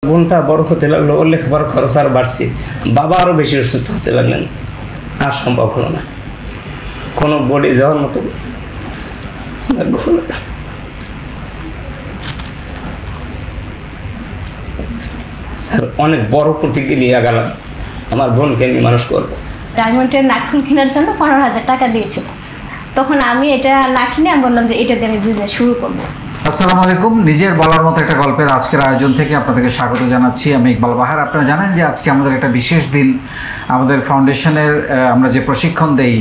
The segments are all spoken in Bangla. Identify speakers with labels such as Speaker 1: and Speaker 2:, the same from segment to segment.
Speaker 1: বোনটা বড় হতে লাগলো, ওর লেখাপড়ার খরচ আরও বাড়ছে, বাবা আরও বেশি অসুস্থ হতে লাগলেন, আর সম্ভব হলো না, কোনো বডি যাওয়ার মতো ভাগ্য হলো না। স্যার অনেক বড় প্রতিজ্ঞা নিয়ে গেলাম, আমার বোনকে আমি মানুষ করবো।
Speaker 2: ডায়মন্ডের নাখুন কেনার জন্য 15,000 টাকা দিয়েছিল। তখন আমি এটা না কিনে আমি বললাম যে এটা দিয়ে আমি বিজনেস শুরু করবো।
Speaker 3: আসসালামু আলাইকুম। নিজের বলার মতো একটা গল্পের আজকের আয়োজন থেকে আপনাদেরকে স্বাগত জানাচ্ছি। আমি ইকবাল বাহার। আপনারা জানেন যে আজকে আমাদের একটা বিশেষ দিন। আমাদের ফাউন্ডেশনের আমরা যে প্রশিক্ষণ দেই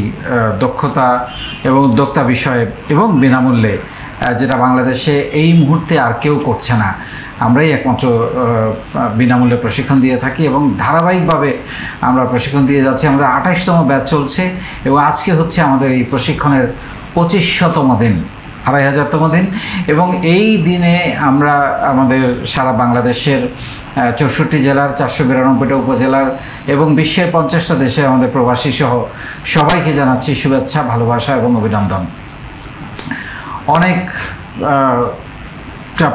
Speaker 3: দক্ষতা এবং উদ্যোক্তা বিষয়ে এবং বিনামূল্যে, যেটা বাংলাদেশে এই মুহূর্তে আর কেউ করছে না, আমরাই একমাত্র বিনামূল্যে প্রশিক্ষণ দিয়ে থাকি এবং ধারাবাহিকভাবে আমরা প্রশিক্ষণ দিয়ে যাচ্ছি। আমাদের 28তম ব্যাচ চলছে এবং আজকে হচ্ছে আমাদের এই প্রশিক্ষণের 2500তম দিন, 2500তম দিন। এবং এই দিনে আমরা আমাদের সারা বাংলাদেশের 64 জেলার 492টা উপজেলার এবং বিশ্বের 50টা দেশে আমাদের প্রবাসী সহ সবাইকে জানাচ্ছি শুভেচ্ছা, ভালোবাসা এবং অভিনন্দন। অনেক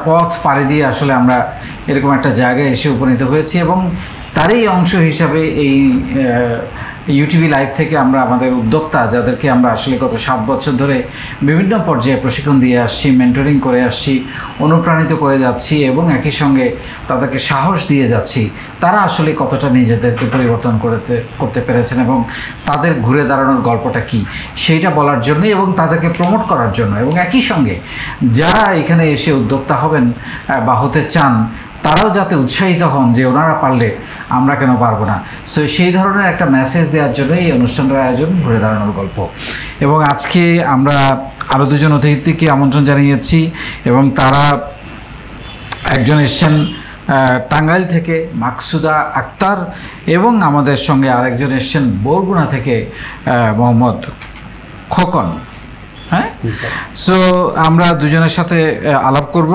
Speaker 3: পথ পাড়ি দিয়ে আসলে আমরা এরকম একটা জায়গায় এসে উপনীত হয়েছি এবং তারই অংশ হিসাবে এই ইউটিভি লাইভ থেকে আমরা আমাদের উদ্যোক্তা, যাদেরকে আমরা আসলে গত 7 বছর ধরে বিভিন্ন পর্যায়ে প্রশিক্ষণ দিয়ে আসছি, মেন্টরিং করে আসছি, অনুপ্রাণিত করে যাচ্ছি এবং একই সঙ্গে তাদেরকে সাহস দিয়ে যাচ্ছি, তারা আসলে কতটা নিজেদেরকে পরিবর্তন করতে পেরেছেন এবং তাদের ঘুরে দাঁড়ানোর গল্পটা কি সেইটা বলার জন্য এবং তাদেরকে প্রমোট করার জন্য, এবং একই সঙ্গে যারা এখানে এসে উদ্যোক্তা হবেন বা হতে চান তারাও যাতে উৎসাহিত হন যে ওনারা পারলে আমরা কেন পারবো না। সো সেই ধরনের একটা মেসেজ দেওয়ার জন্য এই অনুষ্ঠানের আয়োজন, ঘুরে দাঁড়ানোর গল্প। এবং আজকে আমরা আরও 2জন অতিথিকে আমন্ত্রণ জানিয়েছি এবং তারা একজন এসছেন টাঙ্গাইল থেকে মাকসুদা আক্তার এবং আমাদের সঙ্গে আরেকজন এসছেন বরগুনা থেকে মোহাম্মদ খোকন। হ্যাঁ, সো আমরা 2জনের সাথে আলাপ করব।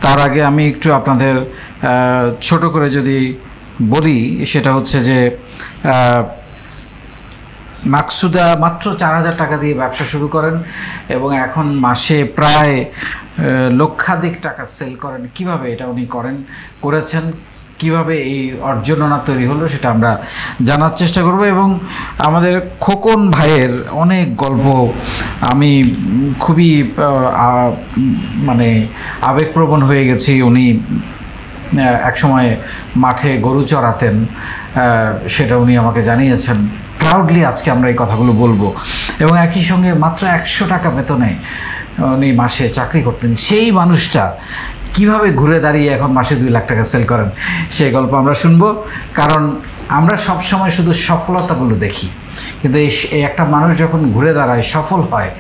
Speaker 3: তার আগে আমি একটু আপনাদের ছোট করে যদি বলি, সেটা হচ্ছে যে মাকসুদা মাত্র 4,000 টাকা দিয়ে ব্যবসা শুরু করেন এবং এখন মাসে প্রায় লক্ষাধিক টাকা সেল করেন। কিভাবে এটা উনি করেছেন, কিভাবে এই অর্জন ওনার তৈরি হলো, সেটা আমরা জানার চেষ্টা করব। এবং আমাদের খোকন ভাইয়ের অনেক গল্প, আমি খুবই মানে আবেগপ্রবণ হয়ে গেছি। উনি একসময় মাঠে গরু চড়াতেন, সেটা উনি আমাকে জানিয়েছেন। প্রাউডলি আজকে আমরা এই কথাগুলো বলবো। এবং একই সঙ্গে মাত্র 100 টাকা বেতনে উনি মাসে চাকরি করতেন। সেই মানুষটা কিভাবে ঘুরে দাঁড়িয়ে এখন মাসে 2 লাখ টাকা সেল করেন, সেই গল্প আমরা শুনবো। কারণ আমরা সব সময় শুধু সফলতাগুলো দেখি, কিন্তু এই একটা মানুষ যখন ঘুরে দাঁড়ায়, সফল হয়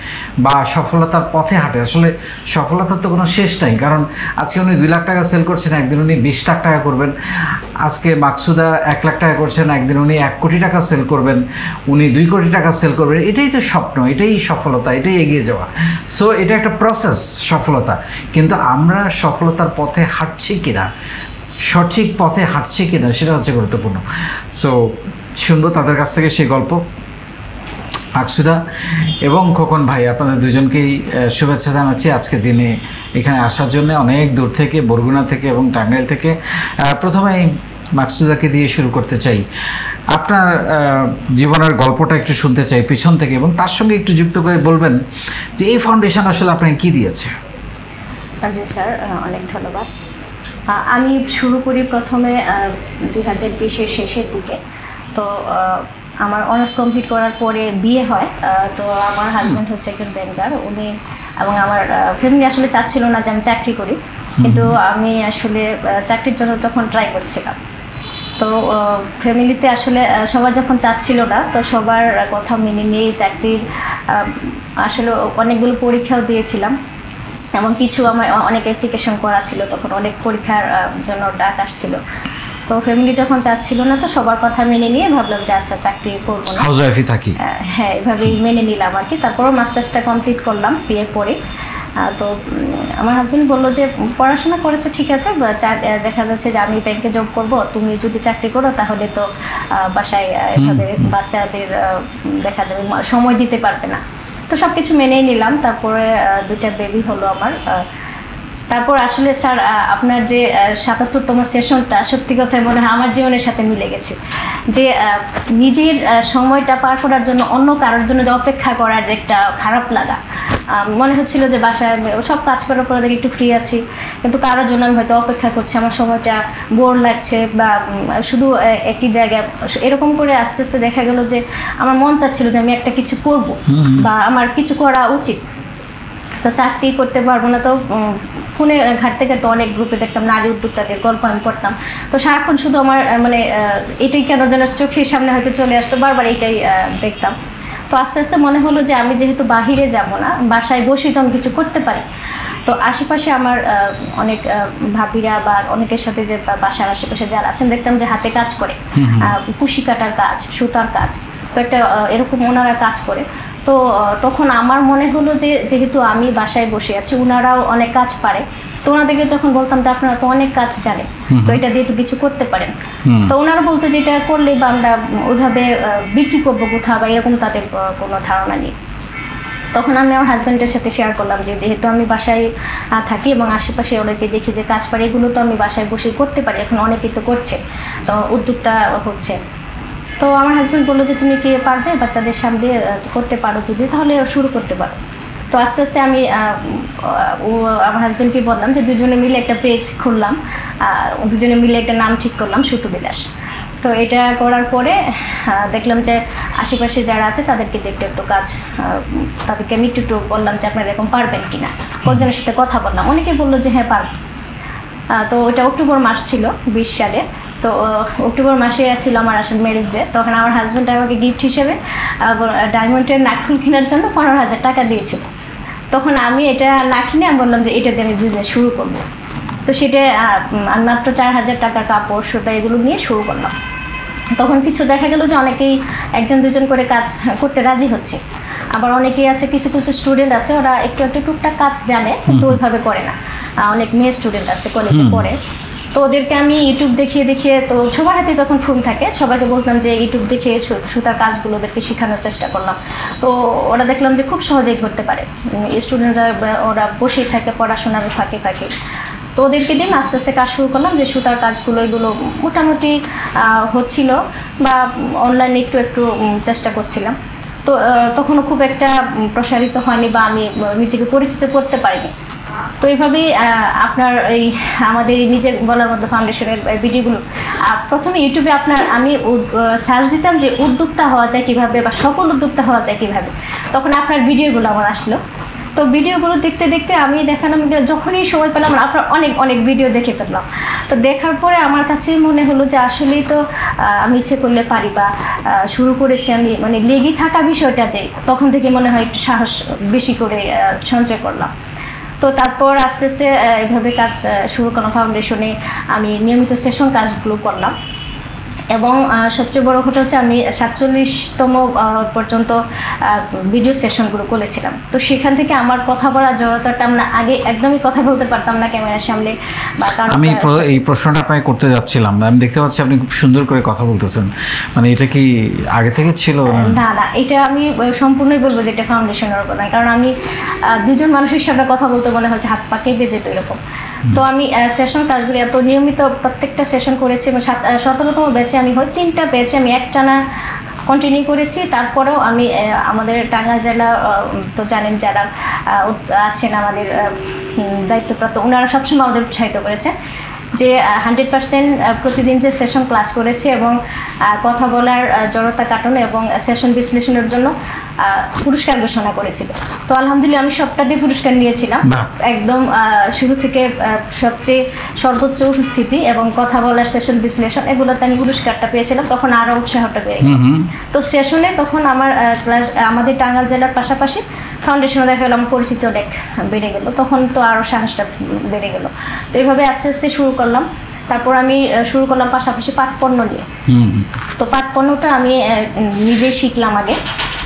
Speaker 3: বা সফলতার পথে হাঁটে, আসলে সফলতার তো কোনো শেষ নাই। কারণ আজকে উনি 2 লাখ টাকা সেল করছেন, একদিন উনি 20 লাখ টাকা করবেন। আজকে মাকসুদা 1 লাখ টাকা করছেন, একদিন উনি 1 কোটি টাকা সেল করবেন, উনি 2 কোটি টাকা সেল করবেন। এটাই তো স্বপ্ন, এটাই সফলতা, এটাই এগিয়ে যাওয়া। সো এটা একটা প্রসেস, সফলতা। কিন্তু আমরা সফলতার পথে হাঁটছি কিনা, সঠিক পথে হাঁটছি কিনা, সেটা হচ্ছে গুরুত্বপূর্ণ। সো শুনবো তাদের কাছ থেকে সেই গল্প। মাকসুদা এবং খোকন ভাই, আপনাদের 2জনকেই শুভেচ্ছা জানাচ্ছি আজকের দিনে এখানে আসার জন্য, অনেক দূর থেকে, বরগুনা থেকে এবং টাঙ্গাইল থেকে। প্রথমেই মাকসুদাকে দিয়ে শুরু করতে চাই। আপনার জীবনের গল্পটা একটু শুনতে চাই পিছন থেকে, এবং তার সঙ্গে একটু যুক্ত করে বলবেন যে এই ফাউন্ডেশন আসলে আপনাকে কী দিয়েছে।
Speaker 2: জি স্যার, অনেক ধন্যবাদ। আমি শুরু করি প্রথমে 2020-এর শেষের দিকে। তো আমার অনার্স কমপ্লিট করার পরে বিয়ে হয়। তো আমার হাজব্যান্ড হচ্ছে একজন ব্যাংকার, উনি এবং আমার ফ্যামিলি আসলে চাচ্ছিল না যে আমি চাকরি করি, কিন্তু আমি আসলে চাকরির জন্য যখন ট্রাই করছিলাম, তো ফ্যামিলিতে আসলে সবাই যখন চাচ্ছিল না, তো সবার কথা মেনে নিয়ে চাকরির আসলে অনেকগুলো পরীক্ষাও দিয়েছিলাম এবং কিছু আমার অনেক অ্যাপ্লিকেশন করা ছিল, তখন অনেক পরীক্ষার জন্য ডাক আসছিল। তো ফ্যামিলি যখন চাচ্ছিল না, তো সবার কথা মেনে নিয়ে ভাবলাম যে আচ্ছা চাকরি করবো না,
Speaker 3: হাউসওয়াইফই থাকি।
Speaker 2: হ্যাঁ, এভাবেই মেনে নিলাম আর কি। তারপরও মাস্টার্সটা কমপ্লিট করলাম বিয়ের পরে। তো আমার হাজব্যান্ড বললো যে পড়াশোনা করেছো ঠিক আছে, দেখা যাচ্ছে যে আমি ব্যাংকে জব করব, তুমি যদি চাকরি করো তাহলে তো বাসায় এভাবে বাচ্চাদের দেখা যাবে সময় দিতে পারবে না। তো সব কিছু মেনেই নিলাম। তারপরে 2টা বেবি হলো আমার। তারপর আসলে স্যার আপনার যে ৭৭তম সেশনটা সত্যি কথাই মনে হয় আমার জীবনের সাথে মিলে গেছে, যে নিজের সময়টা পার করার জন্য অন্য কারোর জন্য যে অপেক্ষা করার যে একটা খারাপ লাগা, মনে হচ্ছিল যে বাসায় সব কাজ করার পর দেখে একটু ফ্রি আছি, কিন্তু কারোর জন্য আমি হয়তো অপেক্ষা করছি, আমার সময়টা বোর লাগছে বা শুধু একই জায়গায়, এরকম করে আস্তে আস্তে দেখা গেল যে আমার মন চাচ্ছিল যে আমি একটা কিছু করব বা আমার কিছু করা উচিত। তো চাকরি করতে পারবো না, তো ফোনে ঘাটতে ঘাটতে অনেক গ্রুপে দেখতাম নারী উদ্যোক্তাদের গল্প আমি পড়তাম, তো সারাক্ষণ শুধু আমার মানে এটাই কেন যেন চোখের সামনে হয়তো চলে আসতো, বারবার এটাই দেখতাম। তো আস্তে আস্তে মনে হলো যে আমি যেহেতু বাহিরে যাব না, বাসায় বসেই তো আমি কিছু করতে পারি। তো আশেপাশে আমার অনেক ভাবিরা বা অনেকের সাথে যে বাসার আশেপাশে যারা আছেন দেখতাম যে হাতে কাজ করে, কুশি কাটার কাজ, সুতার কাজ, তো একটা এরকম ওনারা কাজ করে। তো তখন আমার মনে হলো যে যেহেতু আমি বাসায় বসে আছি, ওনারাও অনেক কাজ পারে, তো ওনাদেরকে যখন বলতাম যে আপনারা তো অনেক কাজ জানেন, তো এটা দিয়ে তো কিছু করতে পারেন, তো ওনারা বলতো যে এটা করলে বা আমরা ওইভাবে বিক্রি করবো কোথাও বা এরকম তাদের কোনো ধারণা নেই। তখন আমি আমার হাজব্যান্ডের সাথে শেয়ার করলাম যে যেহেতু আমি বাসায় থাকি এবং আশেপাশে অনেকে দেখি যে কাজ পারে, এগুলো তো আমি বাসায় বসেই করতে পারি, এখন অনেকেই তো করছে, তো উদ্যোক্তা হচ্ছে। তো আমার হাজব্যান্ড বললো যে তুমি কি পারবে, বাচ্চাদের সামনে করতে পারো যদি, তাহলে শুরু করতে পারো। তো আস্তে আস্তে আমি আমার হাজব্যান্ডকে বললাম যে দুজনে মিলে একটা পেজ খুললাম, দুজনে মিলে একটা নাম ঠিক করলাম সুতু বিলাস। তো এটা করার পরে দেখলাম যে আশেপাশে যারা আছে তাদেরকে একটু একটু কাজ, তাদেরকে আমি একটু বললাম যে আপনারা এরকম পারবেন কিনা, কয়েকজনের সাথে কথা বললাম, অনেকে বললো যে হ্যাঁ পারব। তো ওটা অক্টোবর মাস ছিল 20 সালে। তো অক্টোবর মাসে ছিল আমার আসলে ম্যারেজ ডে, তখন আমার হাজব্যান্ড আমাকে গিফট হিসেবে ডায়মন্ডের নাকফুল কেনার জন্য 15,000 টাকা দিয়েছিল। তখন আমি এটা না কিনে আমি বললাম যে এটা দিয়ে আমি বিজনেস শুরু করব। তো সেটা আমি মাত্র 4,000 টাকার কাপড় সুতা এগুলো নিয়ে শুরু করলাম। তখন কিছু দেখা গেল যে অনেকেই একজন দুজন করে কাজ করতে রাজি হচ্ছে, আবার অনেকেই আছে কিছু কিছু স্টুডেন্ট আছে ওরা একটু একটু টুকটাক কাজ জানে কিন্তু ওইভাবে করে না, অনেক মেয়ে স্টুডেন্ট আছে কলেজে পড়ে, তো ওদেরকে আমি ইউটিউব দেখিয়ে দেখিয়ে, তো সবার হাতে তখন ফোন থাকে, সবাইকে বলতাম যে ইউটিউব দেখে সুতার কাজগুলো ওদেরকে শেখানোর চেষ্টা করলাম। তো ওরা দেখলাম যে খুব সহজেই ধরতে পারে, স্টুডেন্টরা ওরা বসেই থাকে পড়াশোনার ফাঁকে ফাঁকে, তো ওদেরকে দিয়ে আস্তে আস্তে কাজ শুরু করলাম, যে সুতার কাজগুলো এগুলো মোটামুটি হচ্ছিল বা অনলাইনে একটু একটু চেষ্টা করছিলাম। তো তখনও খুব একটা প্রসারিত হয়নি বা আমি নিজেকে পরিচিত করতে পারিনি। তো এইভাবেই আপনার এই আমাদের নিজের বলার মধ্যে ফাউন্ডেশনের ভিডিওগুলো প্রথমে ইউটিউবে আমি সার্চ দিতাম যে উদ্যোক্তা হওয়া যায় কীভাবে বা সফল উদ্যোক্তা হওয়া যায় কীভাবে, তখন আপনার ভিডিওগুলো আমার আসলো। তো ভিডিওগুলো দেখতে দেখতে আমি দেখালাম, যখনই সময় পেলাম আপনার অনেক অনেক ভিডিও দেখে ফেললাম। তো দেখার পরে আমার কাছে মনে হলো যে আসলেই তো আমি ইচ্ছে করলে পারি বা শুরু করেছি আমি, মানে লেগে থাকা বিষয়টা যে তখন থেকে মনে হয় একটু সাহস বেশি করে সঞ্চয় করলাম। তো তারপর আস্তে আস্তে এভাবে কাজ শুরু করলাম। ফাউন্ডেশনে আমি নিয়মিত সেশন কাজগুলো করলাম এবং সবচেয়ে বড় কথা হচ্ছে আমি 47তম পর্যন্ত ভিডিও সেশনগুলো করেছিলাম। তো সেখান থেকে আমার কথা বলার জড়তাটা আমরা আগে একদমই কথা বলতে পারতাম না ক্যামেরার সামনে বা কারণ
Speaker 3: আমি এই প্রশ্নটা আপনাকে করতে যাচ্ছিলাম, আমি দেখতে পাচ্ছি আপনি খুব সুন্দর করে কথা বলতেছেন, মানে এটা কি আগে থেকে ছিল?
Speaker 2: না না, এটা আমি সম্পূর্ণই বলবো যে এটা ফাউন্ডেশনের অবদান, কারণ আমি দুজন মানুষের সামনে কথা বলতে মনে হচ্ছে হাত পা কেঁপে যেত এরকম। তো আমি সেশন কাজগুলি এত নিয়মিত প্রত্যেকটা সেশন করেছি এবং 17তম ব্যাচে আমি 3টা ব্যাচে আমি একটানা কন্টিনিউ করেছি। তারপরেও আমি আমাদের টাঙ্গাইল জেলা তো জানেন যারা আছেন আমাদের দায়িত্বপ্রাপ্ত, ওনারা সবসময় আমাদের উৎসাহিত করেছে যে 100% প্রতিদিন যে সেশন ক্লাস করেছে এবং কথা বলার জড়তা কাটানো এবং সেশন বিশ্লেষণের জন্য পুরস্কার ঘোষণা করেছিল। তো আলহামদুলিল্লাহ আমি সবটা দিয়ে পুরস্কার নিয়েছিলাম, একদম শুরু থেকে সবচেয়ে সর্বোচ্চ উপস্থিতি এবং কথা বলার সেশন বিশ্লেষণ এগুলোতে আমি পুরস্কারটা পেয়েছিলাম। তখন আরও উৎসাহটা বেড়ে গেল। তো সেশনে তখন আমার ক্লাস আমাদের টাঙ্গাইল জেলার পাশাপাশি ফাউন্ডেশনে দেখা গেল আমার পরিচিত অনেক বেড়ে গেল, তখন তো আরও সাহসটা বেড়ে গেল। তো এইভাবে আস্তে আস্তে শুরু করলাম। তারপর আমি শুরু করলাম পাশাপাশি পাট পণ্য নিয়ে। তো পাট পণ্যটা আমি নিজেই শিখলাম আগে,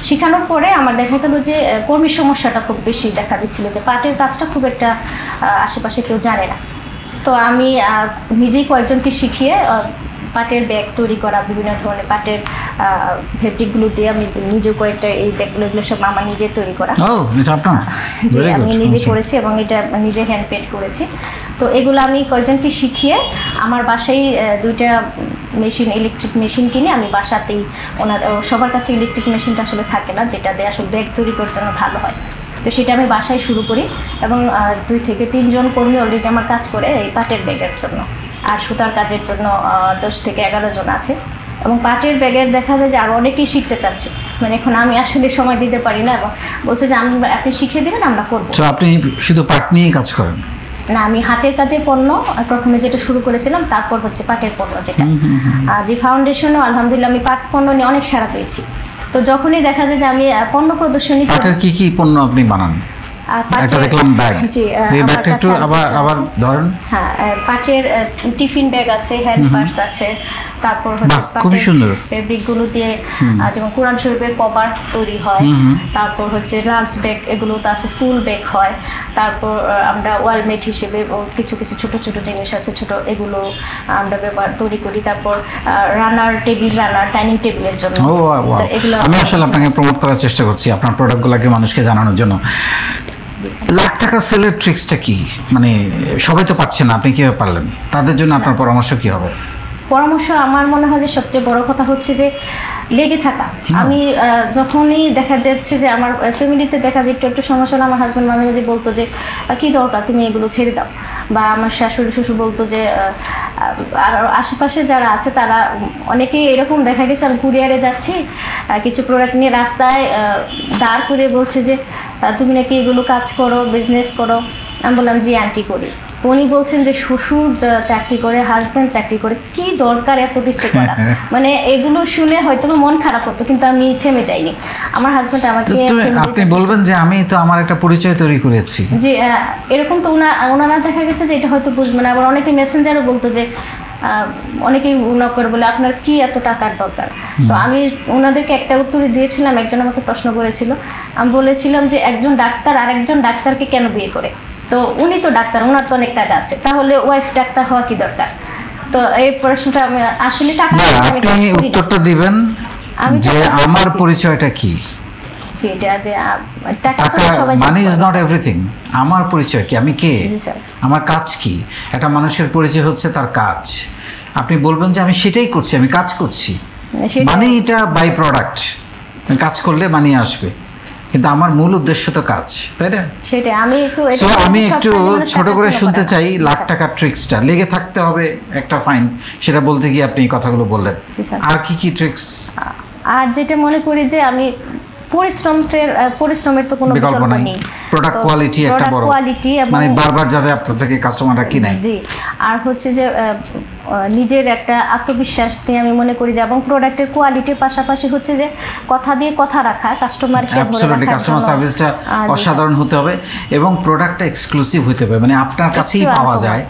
Speaker 2: শেখানোর পরে আমার দেখা গেল যে কর্মীর সমস্যাটা খুব বেশি দেখা দিচ্ছিল, যে পাটের কাজটা খুব একটা আশেপাশে কেউ জানে না। তো আমি নিজেই কয়েকজনকে শিখিয়ে পাটের ব্যাগ তৈরি করা, বিভিন্ন ধরনের পাটের ফেব্রিকগুলো দিয়ে আমি নিজে কয়েকটা এই ব্যাগগুলো এগুলো সব আমার নিজে তৈরি করা।
Speaker 3: এটা আপনার?
Speaker 2: জি, আমি নিজে করেছি এবং এটা নিজে হ্যান্ড পেন্ট করেছি। তো এগুলো আমি কয়েকজনকে শিখিয়ে আমার বাসায় 2টা মেশিন, ইলেকট্রিক মেশিন কিনে আমি বাসাতেই, সবার কাছে ইলেকট্রিক মেশিনটা আসলে থাকে না, যেটা দিয়ে আসলে ব্যাগ তৈরি করার জন্য ভালো হয়। তো সেটা আমি বাসায় শুরু করি এবং 2 থেকে 3 জন কর্মী অলরেডি আমার কাজ করে এই পাটের ব্যাগের জন্য, আর সুতার কাজের জন্য 10 থেকে 11 জন আছে। এবং পাটের ব্যাগের দেখা যায় যে আরও অনেকেই শিখতে চাচ্ছে, মানে এখন আমি আসলে সময় দিতে পারি না এবং বলছে যে আপনি শিখিয়ে দেবেন, আমরা করবো।
Speaker 3: তো আপনি শুধু পাট নিয়ে কাজ করেন?
Speaker 2: না, আমি হাতের কাজের পণ্য প্রথমে যেটা শুরু করেছিলাম, তারপর হচ্ছে পাটের পণ্য যেটা। যে ফাউন্ডেশনও আলহামদুলিল্লাহ আমি পাট পণ্য নিয়ে অনেক সাড়া পেয়েছি। তো যখনই দেখা যায় যে আমি পণ্য প্রদর্শনী,
Speaker 3: পাটের কি পণ্য আপনি বানান? একটা দেখলাম ব্যাগ, এই ব্যাগটা একটু আবার ধরেন।
Speaker 2: হ্যাঁ, পাটের টিফিন ব্যাগ আছে, হ্যান্ড পার্স আছে, তারপর হচ্ছে
Speaker 3: খুবই সুন্দর
Speaker 2: ফেব্রিকগুলো দিয়ে যেমন কোরআন শরীফের কভার তৈরি হয়, তারপর হচ্ছে লাঞ্চ ব্যাগ, এগুলো তো আছে, স্কুল ব্যাগ হয়, তারপর আমরা ওয়ালমেট হিসেবে কিছু কিছু ছোট ছোট জিনিস আছে, ছোট এগুলো আমরা তৈরি করি। তারপর রানার, টেবিল রানার, ডাইনিং টেবিলের জন্য।
Speaker 3: এগুলো আমি আসলে আপনাকে প্রমোট করার চেষ্টা করছি আপনার প্রোডাক্টগুলোকে মানুষকে জানানোর জন্য। লাখ টাকা সেলের ট্রিক্সটা কি? মানে সবাই তো পারছে না, আপনি কীভাবে পারলেন? তাদের জন্য আপনার পরামর্শ কী হবে?
Speaker 2: পরামর্শ আমার মনে হয় যে সবচেয়ে বড় কথা হচ্ছে যে লেগে থাকা। আমি যখনই দেখা যাচ্ছে যে আমার ফ্যামিলিতে দেখা যায় একটু সমস্যা হলে আমার হাজব্যান্ড মাঝে মাঝে বলতো যে কী দরকার, তুমি এগুলো ছেড়ে দাও। বা আমার শাশুড়ি শ্বশুর বলতো যে, আর আশেপাশে যারা আছে তারা অনেকেই এরকম দেখা গেছে, আমি কুরিয়ারে যাচ্ছি কিছু প্রোডাক্ট নিয়ে রাস্তায় দাঁড় করে বলছে যে তুমি নাকি এগুলো কাজ করো, বিজনেস করো। আমি বললাম জি আন্টি করি। উনি বলছেন যে শ্বশুর চাকরি করে, হাজব্যান্ড চাকরি করে, কি দরকার এত কিছু করা। মানে এগুলো শুনে হয়তো মন খারাপ হতো, কিন্তু আমি থেমে যাইনি। আমার হাজব্যান্ড আমাকে,
Speaker 3: আপনি বলবেন যে আমি তো আমার একটা পরিচয় তৈরি করেছি,
Speaker 2: যে এরকম তো ওনারা দেখা গেছে যে এটা হয়তো বুঝবে না। আবার অনেকে মেসেঞ্জারও বলতো যে অনেকেই নক করে বলে আপনার কি এত টাকার দরকার। তো আমি ওনাদেরকে একটা উত্তরে দিয়েছিলাম। একজন আমাকে প্রশ্ন করেছিল, আমি বলেছিলাম যে একজন ডাক্তার আর একজন ডাক্তারকে কেন বিয়ে করে? তো উনি তো ডাক্তার, ওনার তো অনেক টাকা আছে, তাহলে ওয়াইফ ডাক্তার হওয়া কি দরকার? তো এই প্রশ্নটা আমি আসলে টাকা,
Speaker 3: আপনি উত্তরটা দিবেন যে আমার পরিচয়টা কি। Money is not everything. আমার পরিচয় কি, আমি কে, আমার কাজ কি। একটা মানুষের পরিচয় হচ্ছে তার কাজ। আপনি বলবেন যে আমি সেটাই করছি, আমি কাজ করছি, মানে এটা বাই প্রোডাক্ট। কাজ করলে মানি আসবে, কিন্তু আমার মূল উদ্দেশ্য তো কাজ, তাই না?
Speaker 2: সেটাই।
Speaker 3: আমি একটু ছোট করে শুনতে চাই লাখ টাকার ট্রিক্সটা। লেগে থাকতে হবে একটা ফাইন, সেটা বলতে গিয়ে আপনি কথাগুলো বললেন। আর কি ট্রিক্স?
Speaker 2: আর যেটা মনে করি যে আমি পরিশ্রমের তো কোনো বিকল্প নেই।
Speaker 3: প্রোডাক্ট কোয়ালিটি একটা বড় কোয়ালিটি, মানে বারবার যাতে আপনার থেকে কাস্টমাররা কিনে।
Speaker 2: জি, আর হচ্ছে যে নিজের একটা আত্মবিশ্বাস দিয়ে আমি মনে করি যে, এবং প্রোডাক্টের কোয়ালিটির পাশাপাশি হচ্ছে যে কথা দিয়ে কথা রাখা, কাস্টমারকে ধরে রাখা,
Speaker 3: কাস্টমার সার্ভিসটা অসাধারণ হতে হবে এবং প্রোডাক্টটা এক্সক্লুসিভ হতে হবে, মানে আপনার কাছেই পাওয়া যায়,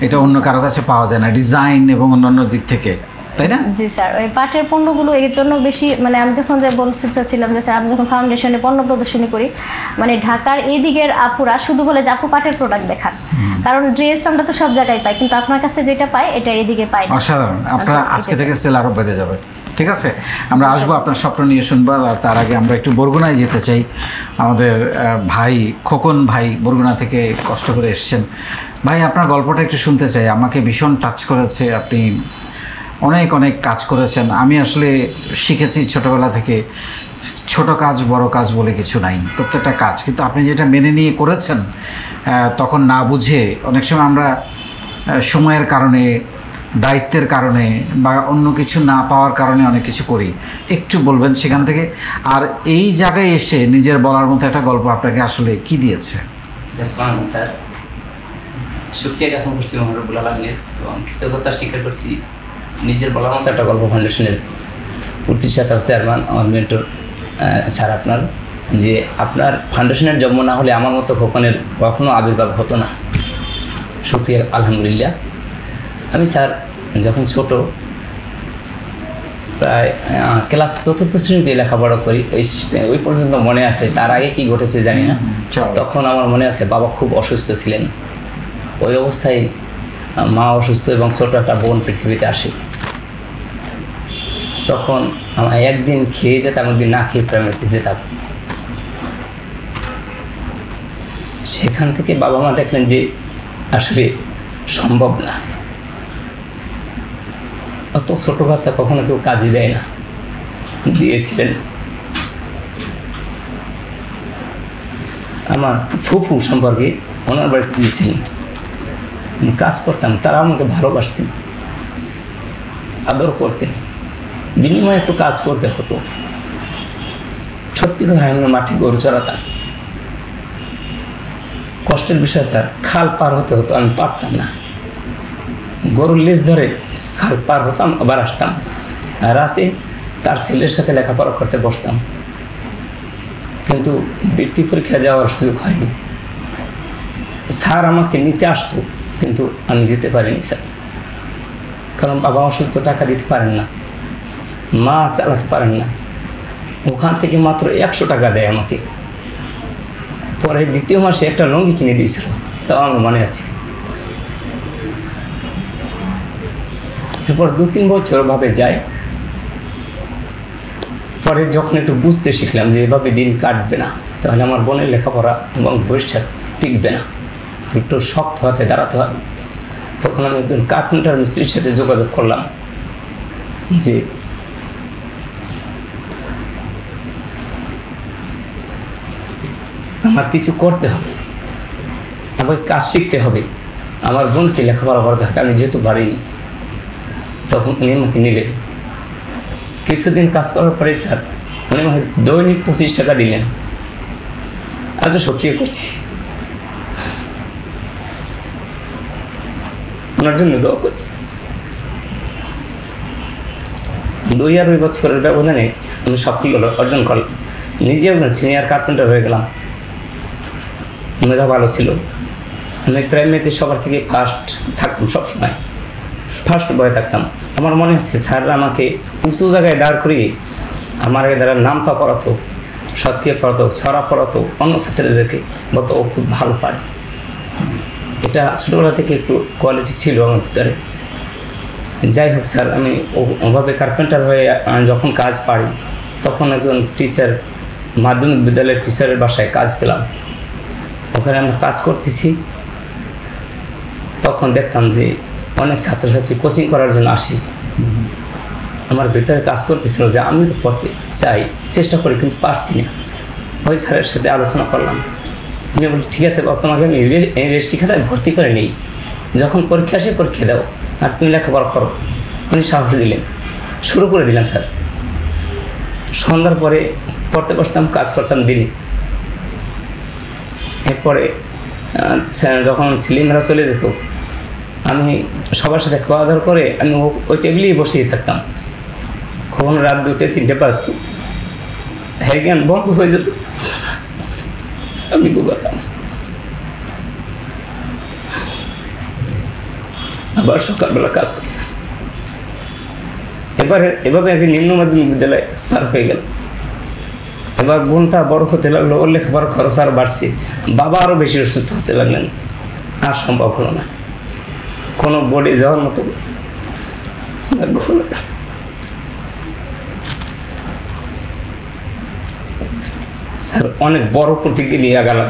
Speaker 3: এটা অন্য কারো কাছে পাওয়া যায় না, ডিজাইন এবং অন্যান্য দিক থেকে, তাই না?
Speaker 2: জি স্যার, ওই পাটের পণ্যগুলো এর জন্য বেশি, মানে আমি যখন বলতে চাচ্ছিলাম যে স্যার আমি যখন ফাউন্ডেশনে পণ্য প্রদর্শনী করি, মানে ঢাকার এই দিকের আপুরা শুধু বলে যে আপু পাটের প্রোডাক্ট দেখান, কারণ ড্রেস আমরা তো সব জায়গায় পাই, কিন্তু আপনার কাছে যেটা পাই এটা এদিকে পাই।
Speaker 3: অসাধারণ। আপনার আজকে থেকে সেল আরও বেড়ে যাবে। ঠিক আছে, আমরা আসবো আপনার স্বপ্ন নিয়ে শুনবো। তার আগে আমরা একটু বরগুনায় যেতে চাই। আমাদের ভাই খোকন ভাই বরগুনা থেকে কষ্ট করে এসছেন। ভাই আপনার গল্পটা একটু শুনতে চাই, আমাকে ভীষণ টাচ করেছে। আপনি অনেক অনেক কাজ করেছেন। আমি আসলে শিখেছি ছোটোবেলা থেকে ছোট কাজ বড় কাজ বলে কিছু নাই, প্রত্যেকটা কাজ। কিন্তু আপনি যেটা মেনে নিয়ে করেছেন তখন না বুঝে, অনেক সময় আমরা সময়ের কারণে, দায়িত্বের কারণে বা অন্য কিছু না পাওয়ার কারণে অনেক কিছু করি। একটু বলবেন সেখান থেকে। আর এই জায়গায় এসে নিজের বলার মতো একটা গল্প আপনাকে আসলে কি দিয়েছে?
Speaker 1: স্যার, শুকরিয়া জ্ঞাপন করছি মহান রব্বুল আলামিনের এবং কৃতজ্ঞতা স্বীকার করছি নিজের বলার মতো একটা গল্প ফাউন্ডেশনের প্রতিষ্ঠাতা চেয়ারম্যান আমার মেন্টর স্যার আপনার, যে আপনার ফাউন্ডেশনের জন্ম না হলে আমার মতো খোকনের কখনো আবির্ভাব হতো না। শুকরিয়া, আলহামদুলিল্লাহ। আমি স্যার যখন ছোট, প্রায় ক্লাস 4th শ্রেণীতে লেখাপড়া করি, ওই পর্যন্ত মনে আছে। তার আগে কি ঘটেছে জানি না। তখন আমার মনে আছে বাবা খুব অসুস্থ ছিলেন। ওই অবস্থায় মা অসুস্থ এবং ছোট একটা বোন পৃথিবীতে আসে। তখন আমার একদিন খেয়ে যেতাম, একদিন না খেয়ে প্রাইমারিতে যেতাম। সেখান থেকে বাবা মা দেখলেন যে আসলে সম্ভব না, অত ছোট বাচ্চা কখনো কেউ কাজে দেয় না, দিয়েছিলেন। আমার ফুফু সম্পর্কে ওনার বাড়িতে দিয়েছিলেন, আমি কাজ করতাম, তারা আমাকে ভালোবাসতেন, আদর করতেন, বিনিময়ে একটু কাজ করতে হতো। সত্যি কথা, আমি মাঠে গরু চড়াতাম, কষ্টের বিষয় স্যার। খাল পার হতে হতো, আমি পারতাম না, গরুর লেজ ধরে খাল পার হতাম, আবার আসতাম। আর রাতে তার ছেলের সাথে লেখাপড়া করতে বসতাম, কিন্তু বৃত্তি পরীক্ষা যাওয়ার সুযোগ হয়নি। স্যার আমাকে নিতে আসতো, কিন্তু আমি যেতে পারিনি স্যার, কারণ বাবা অসুস্থ, টাকা দিতে পারেন না, মা চালাতে পারেন না। ওখান থেকে মাত্র 100 টাকা দেয় আমাকে। পরে দ্বিতীয় মাসে একটা লুঙ্গি কিনে দিয়েছিল, তাও আমার মনে আছে। এরপর 2-3 বছর ভাবে যায়। পরে যখন একটু বুঝতে শিখলাম যে এভাবে দিন কাটবে না, তাহলে আমার বোনের লেখাপড়া এবং ভবিষ্যৎ টিকবে না, একটু শক্ত হাতে দাঁড়াতে হবে। তখন আমি একজন কার্পেন্টার মিস্ত্রির সাথে যোগাযোগ করলাম যে আমার কিছু করতে হবে, আমাকে কাজ শিখতে হবে, আমার বোনকে লেখাপড়া করতে হবে, আমি যেহেতু পারিনি। তখন উনি আমাকে নিলেন। কিছুদিন কাজ করার পরে স্যার উনি আমাকে দৈনিক 25 টাকা দিলেন। আজও সক্রিয় করছি, ওনার জন্য দোয়া করি। 2 বছরের ব্যবধানে আমি সাফল্য অর্জন করলাম, নিজে একজন সিনিয়র কার্পেন্টার হয়ে গেলাম। মেধা ভালো ছিল, আমি প্রাইমারিতে সবার থেকে ফার্স্ট থাকতাম, সবসময় ফার্স্ট বয়ে থাকতাম। আমার মনে হচ্ছে স্যাররা আমাকে উঁচু জায়গায় দাঁড় করিয়ে আমার দ্বারা নামতা পড়াতো, সৎকে পড়াতো, ছড়া পড়াতো অন্য ছাত্রীদেরকে, বলতো ও খুব ভালো পারে। এটা ছোটোবেলা থেকে একটু কোয়ালিটি ছিল আমার ভিতরে। যাই হোক স্যার, আমি ওভাবে কার্পেন্টার হয়ে যখন কাজ পারি, তখন একজন টিচার, মাধ্যমিক বিদ্যালয়ের টিচারের বাসায় কাজ পেলাম। ওখানে আমরা কাজ করতেছি, তখন দেখতাম যে অনেক ছাত্রছাত্রী কোচিং করার জন্য আসি। আমার ভিতরে কাজ করতেছিল যে আমি তো পড়তে চাই, চেষ্টা করি, কিন্তু পারছি না। ওই স্যারের সাথে আলোচনা করলাম, উনি বলি ঠিক আছে বাবা, তোমাকে আমি এই রেজিস্ট্রি খাতায় ভর্তি করে নিই, যখন পরীক্ষা আসে পরীক্ষা দাও, আর তুমি লেখাপড়া করো। উনি সাহস দিলেন, শুরু করে দিলাম স্যার। সন্ধ্যার পরে পড়তে বসতাম, কাজ করতাম দিনে। এরপরে যখন ছেলেমেয়েরা চলে যেত, আমি সবার সাথে খাওয়া দাওয়া করে আমি ওই টেবিলেই বসিয়ে থাকতাম। কখনো রাত 2-3টে বাজত, হ্যাঁ জ্ঞান বন্ধ হয়ে যেত, আমি ঘুমাতাম। আবার সকালবেলা কাজ করতাম। এভাবে আগে নিম্ন মাধ্যমিক বিদ্যালয় পার হয়ে গেল। এবার বোনটা বড় হতে লাগলো, ওর লেখাপড়ার খরচ আরও বাড়ছে, বাবা আরও বেশি অসুস্থ হতে লাগলেন, আর সম্ভব হলো না, কোনো বোর্ডে যাওয়ার মতো ভাগ্য হলো না। স্যার অনেক বড় প্রতিজ্ঞা নিয়ে গেলাম,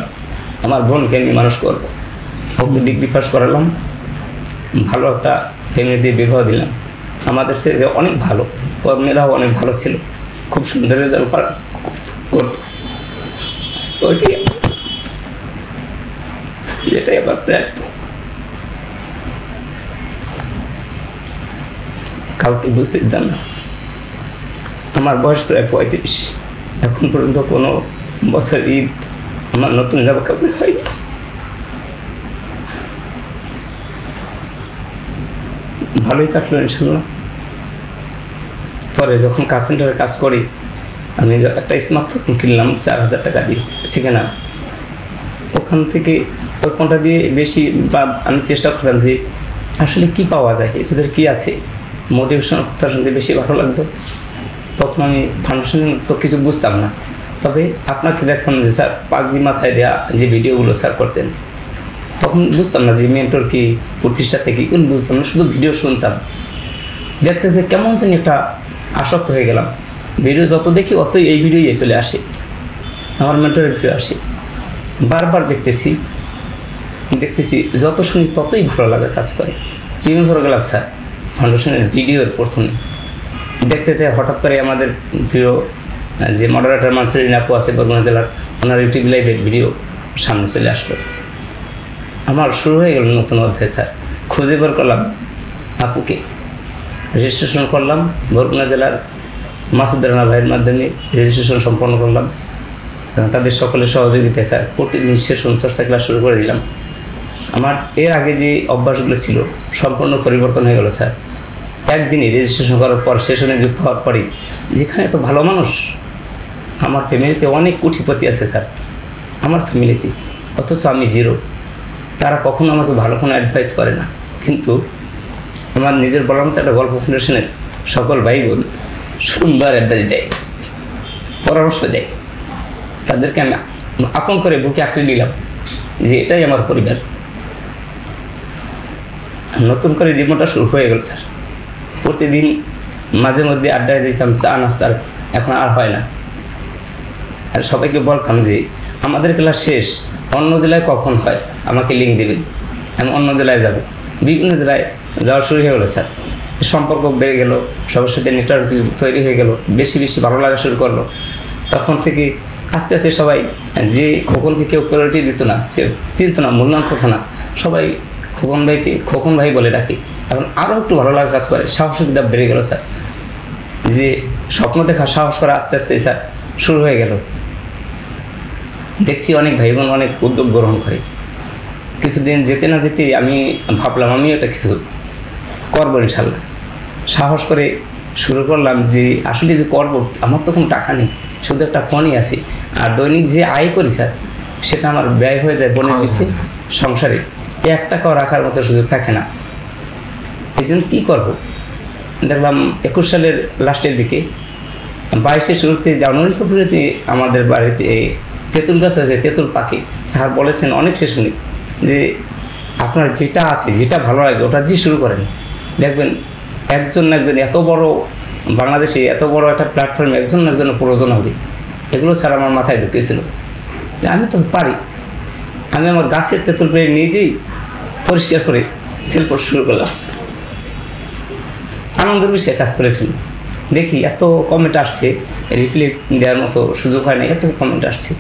Speaker 1: আমার বোনকে আমি মানুষ করবো। ওকে ডিগ্রি পাস করালাম, ভালো একটা ফ্যামিলি দিয়ে বিবাহ দিলাম। আমাদের সে অনেক ভালো, ওর মেধাও অনেক ভালো ছিল, খুব সুন্দর রেজাল্ট করতো। ওইটাই যেটাই আবার প্রাপ্য, কাউকে বুঝতে চান না। আমার বয়স প্রায় 35, এখন পর্যন্ত কোনো বছর ঈদ আমার নতুন জামা কাপড় হয়নি। ভালোই কাটলো ইনশাল্লাহ। পরে যখন কার্পেন্টারের কাজ করি, আমি একটা স্মার্টফোন কিনলাম 4000 টাকা দিয়ে, সেখানে ওখান থেকে ওই ফোনটা দিয়ে বেশি আমি চেষ্টা করতাম যে আসলে কি পাওয়া যায়, এদের কি আছে, মোটিভেশনাল কথা শুনতে বেশি ভালো লাগতো। তখন আমি ফাউন্ডেশন তো কিছু বুঝতাম না, তবে আপনাকে দেখতাম যে স্যার পাগড়ি মাথায় দেওয়া যে ভিডিওগুলো স্যার করতেন, তখন বুঝতাম না যে মেন্টর কি, প্রতিষ্ঠাতা কি, বুঝতাম না, শুধু ভিডিও শুনতাম। দেখতে কেমন যেন একটা আসক্ত হয়ে গেলাম। ভিডিও যত দেখি অতই এই ভিডিওই চলে আসে, আমার মেন্টরের ভিডিও আসে, বারবার দেখতেছি, যত শুনি ততই ভালো লাগা কাজ করে। বিভিন্ন ধরে গেলাম স্যার ফাউন্ডেশনের ভিডিওর প্রথমে দেখতে হঠাৎ করে আমাদের প্রিয় যে মডারেটর মানসুরিন আপু আছে বরগুনা জেলার, ওনার ইউটিউব লাইভের ভিডিও সামনে চলে আসলো। আমার শুরু হয়ে গেল নতুন অধ্যায় স্যার। খুঁজে বের করলাম আপুকে, রেজিস্ট্রেশন করলাম বরগুনা জেলার মাসুদ রানা ভাইয়ের মাধ্যমে রেজিস্ট্রেশন সম্পন্ন করলাম। তাদের সকলের সহযোগিতায় স্যার প্রতিদিন সেশন চর্চা ক্লাস শুরু করে দিলাম। আমার এর আগে যে অভ্যাসগুলো ছিল সম্পূর্ণ পরিবর্তন হয়ে গেল স্যার। একদিনই রেজিস্ট্রেশন করার পর সেশনে যুক্ত হওয়ার পরেই যেখানে এত ভালো মানুষ, আমার ফ্যামিলিতে অনেক কোটিপতি আছে স্যার আমার ফ্যামিলিতে, অথচ আমি জিরো। তারা কখনো আমাকে ভালো কোনো অ্যাডভাইস করে না, কিন্তু আমার নিজের বলার মতো একটা গল্প ফাউন্ডেশনের সকল ভাই বোন সুন্দর অ্যাডভাইস দেয়, পরামর্শ দেয়। তাদেরকে আমি আপন করে বুকে আঁকড়ে নিলাম যে এটাই আমার পরিবার। নতুন করে জীবনটা শুরু হয়ে গেল স্যার। প্রতিদিন মাঝে মধ্যে আড্ডায় দিতাম, চা নাস্তার এখন আর হয় না। আর সবাইকে বলতাম যে আমাদের ক্লাস শেষ অন্য জেলায় কখন হয় আমাকে লিঙ্ক দেবেন, আমি অন্য জেলায় যাব। বিভিন্ন জেলায় যাওয়া শুরু হয়ে গেলো স্যার। সম্পর্ক বেড়ে গেল, সবার সাথে নেটওয়ার্ক তৈরি হয়ে গেল, বেশি ভালো লাগা শুরু করলো। তখন থেকে আস্তে আস্তে সবাই, যে খোকনকে কেউ প্রায়োরিটি দিত না, সে চিনত না, মূল্যায়ন করতো না, সবাই খোকন ভাইকে খোকন ভাই বলে ডাকি। এখন আরও একটু ভালো লাগা কাজ করে, সাহসিকতা বেড়ে গেল স্যার। যে স্বপ্ন দেখা সাহস করা আস্তে আস্তে স্যার শুরু হয়ে গেল। দেখছি অনেক ভাই বোন অনেক উদ্যোগ গ্রহণ করে। কিছুদিন যেতে না যেতে আমি ভাবলাম আমি একটা কিছু করবো ইনশাল্লাহ। সাহস করে শুরু করলাম যে আসলে যে করবো, আমার তো কোনো টাকা নেই, শুধু একটা ফোনই আছে। আর দৈনিক যে আয় করি স্যার সেটা আমার ব্যয় হয়ে যায় বোনের পিছিয়ে, সংসারে 1 টাকাও রাখার মতো সুযোগ থাকে না। এই জন্য কী করবো, দেখলাম 21 সালের লাস্টের দিকে 22-এর শুরুতে জানুয়ারি ফেব্রুয়ারিতে আমাদের বাড়িতে তেঁতুল গাছ আছে, তেঁতুল পাখি। স্যার বলেছেন অনেক শেষ শুনি যে আপনার যেটা আছে, যেটা ভালো লাগে ওটা দিয়ে শুরু করেন, দেখবেন একজন না একজন এত বড় বাংলাদেশে এত বড় একটা প্ল্যাটফর্মে একজন না একজনের প্রয়োজন হবে। এগুলো স্যার আমার মাথায় ঢুকেছিল যে আমি তো পারি। আমি আমার গাছের তেঁতুল পেড়ে নিজেই পরিষ্কার করে সেল করতে শুরু করলাম। আনন্দের বিষয়ে কাজ করেছিল। দেখি এত কমেন্ট আসছে, রিপ্লাই দেওয়ার মতো সুযোগ হয় না, এত কমেন্ট আসছে,